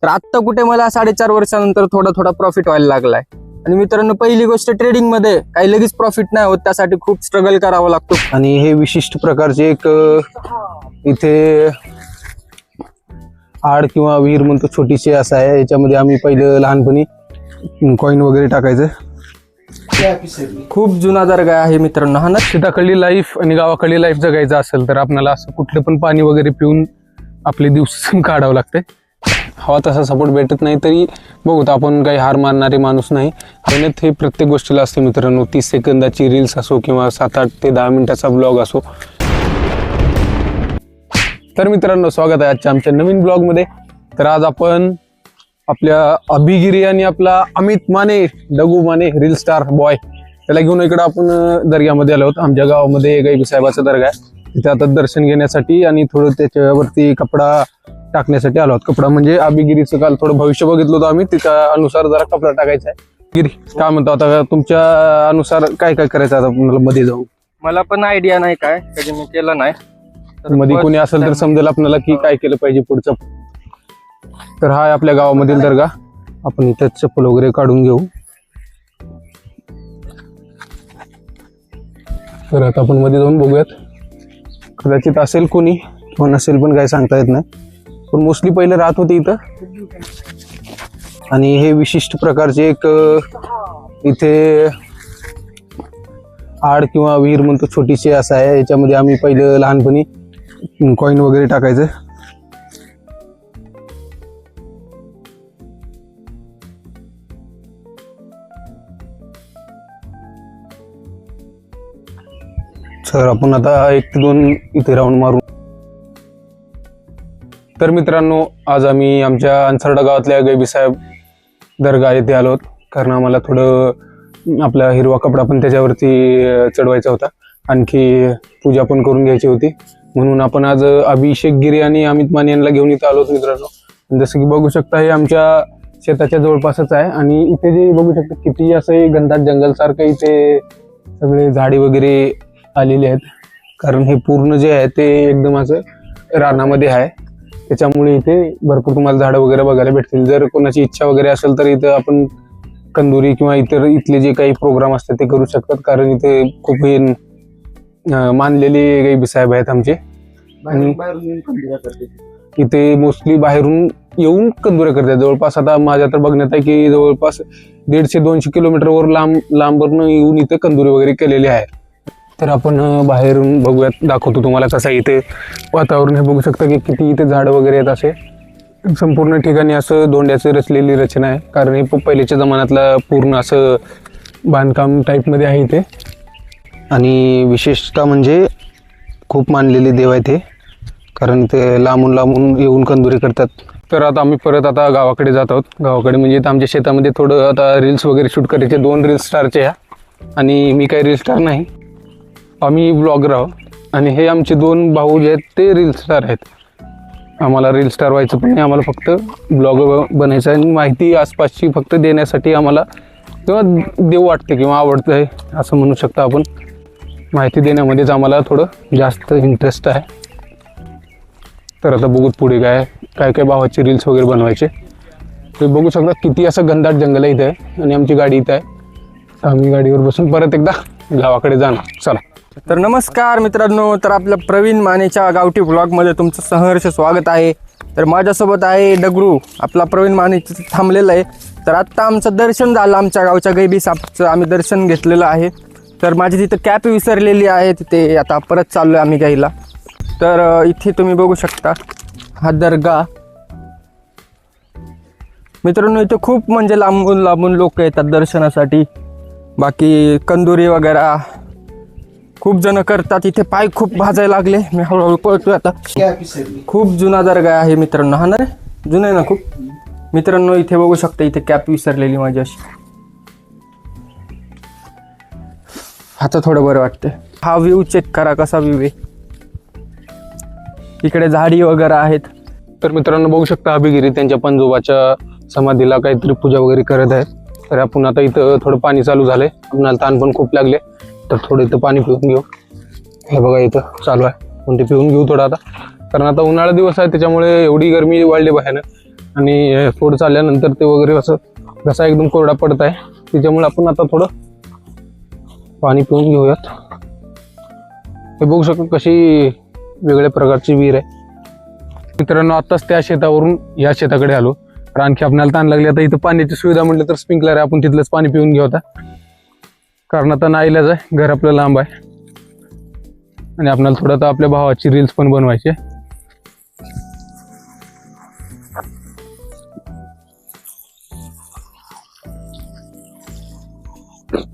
तर आत्ता कुठे मला 4.5 वर्षानंतर थोडा प्रॉफिट व्हायला लागलाय. आणि मित्रांनो, पहिली गोष्ट ट्रेडिंग मध्ये काही लगेच प्रॉफिट नाही होत, त्यासाठी खूप स्ट्रगल करावा लागतो. आणि हे विशिष्ट प्रकारचे एक इथे आड किंवा विहीर म्हणतो, छोटीशी असं आहे. याच्यामध्ये आम्ही पहिलं लहानपणी कॉईन वगैरे टाकायचं. खूप जुना दर्गा आहे मित्रांनो हा ना. शेताकडली लाईफ आणि गावाकडली लाईफ जगायचं असेल तर आपल्याला असं कुठलं पण पाणी वगैरे पिऊन आपले दिवस काढावं लागते. हवा तसा सपोर्ट भेटत नाही तरी बघू, आपण काही हार मारणारे माणूस नाही. मेहनत हे प्रत्येक गोष्टीला असते मित्रांनो. 30 सेकंदाची रील्स असो किंवा 7-8 ते 10 मिनिटाचा ब्लॉग असो. तर मित्रांनो, स्वागत आहे आजच्या आमच्या नवीन ब्लॉगमध्ये. तर आज आपण आपल्या अभिगिरी आणि आपला Amit Mane, Dagu Mane, reel star boy, त्याला घेऊन इकडं आपण दर्ग्यामध्ये आलो आहोत. आमच्या गावामध्ये गायबी साहेबाचा दर्गा आहे. तिथे आता दर्शन घेण्यासाठी आणि थोडं त्याच्यावरती कपडा टाकण्यासाठी आलो आहोत. कपडा म्हणजे अभिगिरीचं काल थोडं भविष्य बघितलं होतं आम्ही, त्या अनुसार जरा कपडा टाकायचा आहे. गिरी काय म्हणतो, आता तुमच्या अनुसार काय काय करायचं आता आपल्याला मध्ये जाऊन? मला पण आयडिया नाही, काय कधी मी केलं नाही. तर मध्ये कोणी असेल तर समजेल आपल्याला की काय केलं पाहिजे पुढचं. तर हा आहे आपल्या गावामधील दर्गा. आपण इथे चप्पल वगैरे काढून घेऊ. तर आता आपण मध्ये जाऊन बघूयात. कदाचित असेल कोणी किंवा नसेल, पण काय सांगता येत नाही. पण मोस्टली पहिले राहत होते इथं. आणि हे विशिष्ट प्रकारचे एक इथे आड किंवा विहीर म्हणतो, छोटीशी असं आहे. याच्यामध्ये आम्ही पहिलं लहानपणी कॉईन वगैरे टाकायचं. तर आपण आता 1 ते 2 इथे राऊंड मारू. तर मित्रांनो, आज आम्ही आमच्या अंसर्डा गावातल्या गायबी साहेब दर्गा येथे आलो आहोत. कारण आम्हाला थोडं आपला हिरवा कपडा पण त्याच्यावरती चढवायचा होता, आणखी पूजा पण करून घ्यायची होती. म्हणून आपण आज अभिषेक गिरी आणि अमित माने यांना घेऊन इथं आलो आहोत मित्रांनो. जसं की बघू शकता, हे आमच्या शेताच्या जवळपासच आहे. आणि इथे जे बघू शकता किती असं घनदाट जंगल सारखं इथे सगळे झाडे वगैरे आलेले आहेत. कारण हे पूर्ण जे आहे ते एकदम असं रानामध्ये आहे. त्याच्यामुळे इथे भरपूर तुम्हाला झाडं वगैरे बघायला भेटतील. जर कोणाची इच्छा वगैरे असेल तर इथं आपण कंदुरी किंवा इथले जे काही प्रोग्राम असतात ते करू शकतात. कारण इथे खूप हे मानलेले गायबी साहेब आहेत आमचे. आणि इथे मोस्टली बाहेरून येऊन कंदुऱ्या करतात. जवळपास आता माझ्या तर बघण्यात आहे की जवळपास 150-200 किलोमीटरवर लांबवरून येऊन इथे कंदुरी वगैरे केलेले आहे. तर आपण बाहेरून बघूयात, दाखवतो तुम्हाला कसं इथे वातावरण. हे बघू शकता की किती इथे झाडं वगैरे आहेत. असे संपूर्ण ठिकाणी असं धोंड्याचं रचलेली रचना आहे. कारण हे पहिल्याच्या जमान्यातलं पूर्ण असं बांधकाम टाईपमध्ये आहे इथे. आणि विशेषतः म्हणजे खूप मानलेले देव आहेत हे, कारण ते लांबून लांबून येऊन कंदुरी करतात. तर आता आम्ही परत आता गावाकडे जात आहोत. गावाकडे म्हणजे आमच्या शेतामध्ये थोडं आता रील्स वगैरे शूट करायचे. 2 रील स्टारचे ह्या, आणि मी काही रील स्टार नाही, आम्ही ब्लॉगर आहोत. आणि हे आमचे 2 भाऊ जे आहेत ते रील स्टार आहेत. आम्हाला रील स्टार व्हायचं पण नाही, आम्हाला फक्त ब्लॉगर बनायचं आहे. आणि माहिती आसपासची फक्त देण्यासाठी आम्हाला किंवा देव वाटते किंवा आवडतं आहे असं म्हणू शकता आपण. माहिती देण्यामध्येच आम्हाला थोडं जास्त इंटरेस्ट आहे. तर आता बघूत पुढे काय काय भावाचे रील्स वगैरे बनवायचे. ते बघू शकता किती असं घनदाट जंगल आहे इथे आहे. आणि आमची गाडी इथं आहे. आम्ही गाडीवर बसून परत एकदा गावाकडे जाणार. चला. तर नमस्कार मित्रांनो, तर आपल्या प्रवीण मानेच्या गावठी ब्लॉगमध्ये तुमचं सहर्ष स्वागत आहे. तर माझ्यासोबत आहे डगरू, आपला प्रवीण माने थांबलेला आहे. तर आत्ता आमचं दर्शन झालं, आमच्या गावच्या गायबी साहेबचं आम्ही दर्शन घेतलेलं आहे. तर माझी तिथं कॅप विसरलेली आहे, तिथे आता परत चाललो आहे आम्ही घ्यायला. तर इथे तुम्ही बघू शकता हा दर्गा मित्रांनो. इथे खूप म्हणजे लांबून लांबून लोक येतात दर्शनासाठी. बाकी कंदुरी वगैरे खूप जण करतात. इथे पाय खूप भाजायला लागले, मी हळूहळू पळतोय आता. खूप जुना दर्गा आहे मित्रांनो हा ना रे, जुना आहे ना खूप. मित्रांनो इथे बघू शकता, इथे कॅप विसरलेली माझी अशी. आता थोडं बरं वाटतं. हा व्ह्यू चेक करा, कसा व्ह्यू आहे. इकडे झाडी वगैरे आहेत. तर मित्रांनो बघू शकता, अभिगिरी त्यांच्या पंजोबाच्या समाधीला काहीतरी पूजा वगैरे करत आहेत. तर आपण आता इथं थोडं पाणी चालू झालंय, आपल्याला ताण पण खूप लागले. तर थोडं इथं पाणी पिऊन घेऊ. हे बघा इथं चालू आहे, पण ते पिऊन घेऊ थोडं आता. कारण आता उन्हाळा दिवस आहे, त्याच्यामुळे एवढी गरमी वाढली बाहेर. आणि थोडं चालल्यानंतर ते वगैरे असं घसा एकदम कोरडा पडत आहे, त्याच्यामुळे आपण आता थोडं पाणी पिऊन घेऊयात. हे बघू शकतो कशी वेगळ्या प्रकारची विहीर आहे. मित्रांनो आत्ताच त्या शेतावरून या शेताकडे आलो, तर आणखी आपल्याला ताण लागली. आता इथं पाण्याची सुविधा म्हटलं तर स्प्रिंकलर आहे, आपण तिथलंच पाणी पिऊन घेऊ आता, कारण आता नाईलाज आहे, घर आपलं लांब आहे आणि आपल्याला थोडं आता आपल्या भावाची रील्स पण बनवायची आहे.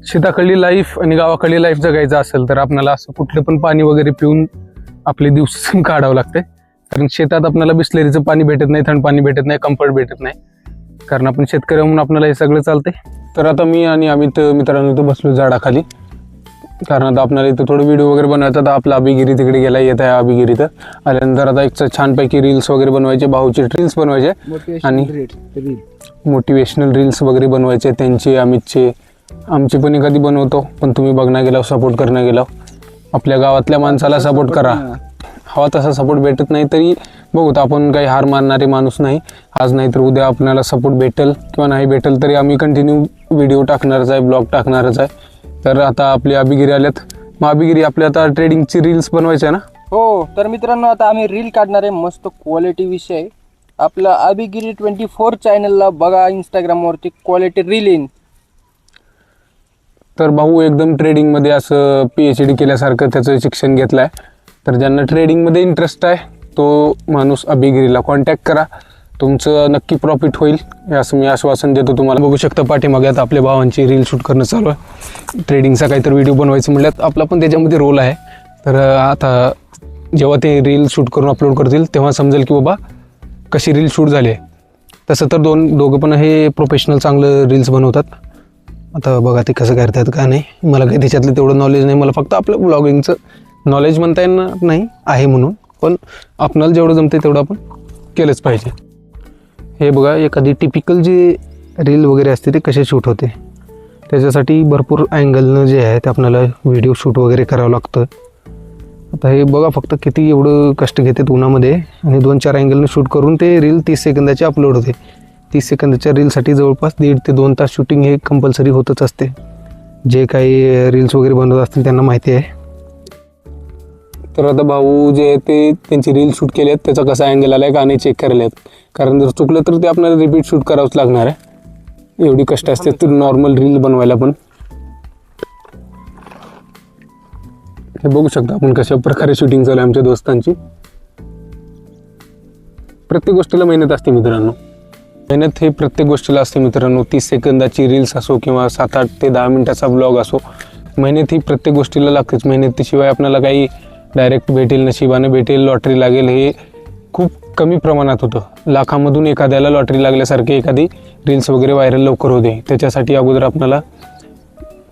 शेताकडली लाईफ आणि गावाकडली लाईफ जगायचं असेल तर आपल्याला असं कुठलं पण पाणी वगैरे पिऊन आपले दिवस काढावं लागते, कारण शेतात आपल्याला बिस्लरीचं पाणी भेटत नाही, थंड पाणी भेटत नाही, कम्फर्ट भेटत नाही, कारण आपण शेतकरी म्हणून आपल्याला हे सगळं चालते. तर आता मी आणि अमित मित्रांनो इथं बसलो झाडाखाली, कारण आता आपल्याला इथं थोडं व्हिडिओ वगैरे बनवायचा. आता आपला अभिगिरी तिकडे गेला, येत आहे अभिगिरी. तर आल्यानंतर आता एक छानपैकी रील्स वगैरे बनवायचे, भाऊचे रील्स बनवायचे आणि मोटिवेशनल रील्स वगैरे बनवायचे, त्यांचे अमितचे, आमची पण एखादी बनवतो. पण तुम्ही बघणार गेला, सपोर्ट करणं गेला, आपल्या गावातल्या माणसाला सपोर्ट करा. हवा तसा सपोर्ट भेटत नाही तरी बघू, आपण काही हार मानणारे माणूस नाही. आज नाही तर उद्या आपल्याला सपोर्ट भेटेल किंवा नाही भेटेल तरी आम्ही कंटिन्यू व्हिडिओ टाकणारच आहे, ब्लॉग टाकणारच आहे. तर आता आपली अभिगिरी आल्यात, मग अभिगिरी आपल्या आता ट्रेडिंगची रील्स बनवायची आहे ना? हो, तर मित्रांनो आता आम्ही रील काढणार आहे, मस्त क्वालिटी विषय. आपलं अभिगिरी 24 चॅनलला बघा, इंस्टाग्रामवरती क्वालिटी रील येईन. तर भाऊ एकदम ट्रेडिंगमध्ये असं PhD केल्यासारखं त्याचं शिक्षण घेतलं आहे. तर ज्यांना ट्रेडिंगमध्ये इंटरेस्ट आहे तो माणूस अभिगिरीला कॉन्टॅक्ट करा, तुमचं नक्की प्रॉफिट होईल असं मी आश्वासन देतो तुम्हाला. बघू शकता पाठीमागे आता आपल्या भावांची रील शूट करणं चालू आहे. ट्रेडिंगचा काहीतरी व्हिडिओ बनवायचं म्हटल्यात आपला पण त्याच्यामध्ये रोल आहे. तर आता जेव्हा ते रील शूट करून अपलोड करतील तेव्हा समजेल की बाबा कशी रील शूट झाली आहे. तसं तर दोघं पण हे प्रोफेशनल चांगलं रील्स बनवतात. आता बघा ते कसं करतात का नाही, मला काही त्याच्यातलं तेवढं नॉलेज नाही. मला फक्त आपलं ब्लॉगिंगचं नॉलेज म्हणता येणार नाही आहे म्हणून, पण आपणाला जेवढं जमते तेवढं आपण केलंच पाहिजे. हे बघा एखादी टिपिकल जी रील वगैरे असते ते कसे शूट होते, त्याच्यासाठी भरपूर अँगलनं जे आहे ते आपल्याला व्हिडिओ शूट वगैरे करावं लागतं. आता हे बघा फक्त किती एवढं कष्ट घेतात उन्हामध्ये, आणि 2-4 अँगलनं शूट करून ते रील 30 सेकंदाची अपलोड होते. 30 सेकंदाच्या रीलसाठी जवळपास 1.5 ते 2 तास शूटिंग हे कंपल्सरी होतच असते. जे काही रील्स वगैरे बनवत असतील त्यांना माहिती आहे. तर आता भाऊ जे आहे ते त्यांची रील शूट केली आहेत, त्याचा कसा अँगल आला आहे का नाही चेक करायला आहेत, कारण जर चुकलं तर ते आपल्याला रिपीट शूट करावंच लागणार आहे. एवढी कष्ट असते तर नॉर्मल रील बनवायला पण. हे बघू शकता आपण कशा प्रकारे शूटिंग चालू आहे आमच्या दोस्तांची. प्रत्येक गोष्टीला मेहनत असते मित्रांनो, मेहनत हे प्रत्येक गोष्टीला असते मित्रांनो. 30 सेकंदाची रील्स असो किंवा 7-8 ते 10 मिनिटाचा ब्लॉग असो, मेहनत ही प्रत्येक गोष्टीला लागतेच. मेहनतीशिवाय आपल्याला काही डायरेक्ट भेटेल, नशिबाने भेटेल, लॉटरी लागेल हे खूप कमी प्रमाणात होतं. लाखामधून एखाद्याला लॉटरी लागल्यासारखे एखादी रील्स वगैरे व्हायरल लवकर होते. त्याच्यासाठी अगोदर आपल्याला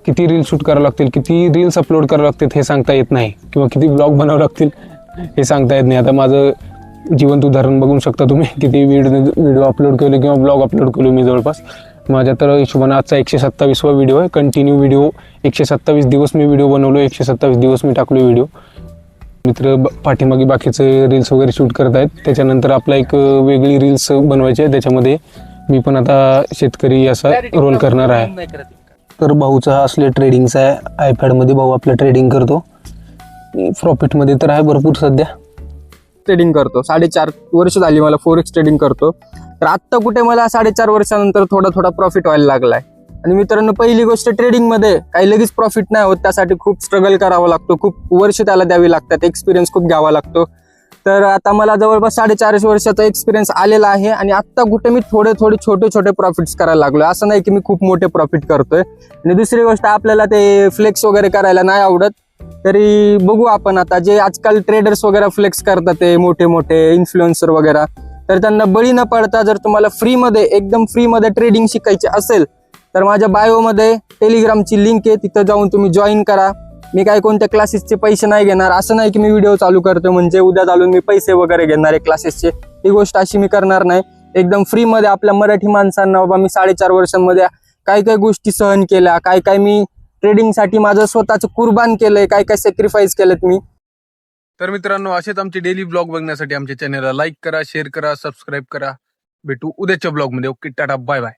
किती रील्स शूट करावं लागतील, किती रील्स अपलोड करावं लागतील हे सांगता येत नाही, किंवा किती ब्लॉग बनावं लागतील हे सांगता येत नाही. आता माझं जिवंत उदाहरण बघू शकता तुम्ही, किती व्हिडिओ अपलोड केले किंवा ब्लॉग अपलोड केले मी. जवळपास माझ्या तर हिशोबाने आजचा 127वा व्हिडिओ आहे. कंटिन्यू व्हिडिओ 127 दिवस मी व्हिडिओ बनवलो, 127 दिवस मी टाकलो व्हिडिओ. मित्र पाठीमागे बाकीचे रील्स वगैरे शूट करत आहेत. त्याच्यानंतर आपला एक वेगळी रील्स बनवायची आहे, त्याच्यामध्ये मी पण आता शेतकरी असा रोल करणार आहे. तर भाऊचा हा असले ट्रेडिंगचा आहे, आयपॅडमध्ये भाऊ आपलं ट्रेडिंग करतो. प्रॉफिटमध्ये तर आहे भरपूर सध्या. ट्रेडिंग करतो, 4.5 वर्ष झाली मला फोरेक्स ट्रेडिंग करतो. तर आत्ता कुठे मला 4.5 वर्षानंतर थोडा प्रॉफिट व्हायला लागलाय. आणि मित्रांनो पहिली गोष्ट, ट्रेडिंगमध्ये काही लगेच प्रॉफिट नाही होत, त्यासाठी खूप स्ट्रगल करावं लागतो, खूप वर्ष त्याला द्यावी लागतात, एक्सपिरियन्स खूप घ्यावा लागतो. तर आता मला जवळपास 4.5 वर्षाचा एक्सपिरियन्स आलेला आहे, आणि आत्ता कुठे मी थोडे छोटे प्रॉफिट्स करायला लागलोय. असं नाही की मी खूप मोठे प्रॉफिट करतोय. आणि दुसरी गोष्ट, आपल्याला ते फ्लेक्स वगैरे करायला नाही आवडत, तरी बघू आपण आता जे आजकाल ट्रेडर्स वगैरे फ्लेक्स करतात ते मोठे इन्फ्लुएन्सर वगैरे, तर त्यांना बळी न पडता जर तुम्हाला फ्रीमध्ये एकदम फ्रीमध्ये ट्रेडिंग शिकायची असेल तर माझ्या बायोमध्ये टेलिग्रामची लिंक आहे, तिथं जाऊन तुम्ही जॉईन करा. मी काय कोणत्या क्लासेसचे पैसे नाही घेणार, असं नाही की मी व्हिडिओ चालू करतो म्हणजे उद्या चालून मी पैसे वगैरे घेणार आहे क्लासेसचे, ही गोष्ट अशी मी करणार नाही. एकदम फ्रीमध्ये आपल्या मराठी माणसांना, बाबा मी 4.5 वर्षांमध्ये काय गोष्टी सहन केल्या, काय मी ट्रेडिंगसाठी माझं स्वतःचं कुर्बान केलंय, काय सॅक्रिफाईस केलेत मी. तर मित्रांनो असेच आमचे डेली ब्लॉग बघण्यासाठी आमच्या चॅनलला लाईक करा, शेअर करा, सबस्क्राईब करा. भेटू उद्याच्या ब्लॉगमध्ये. Okay, tata, bye bye.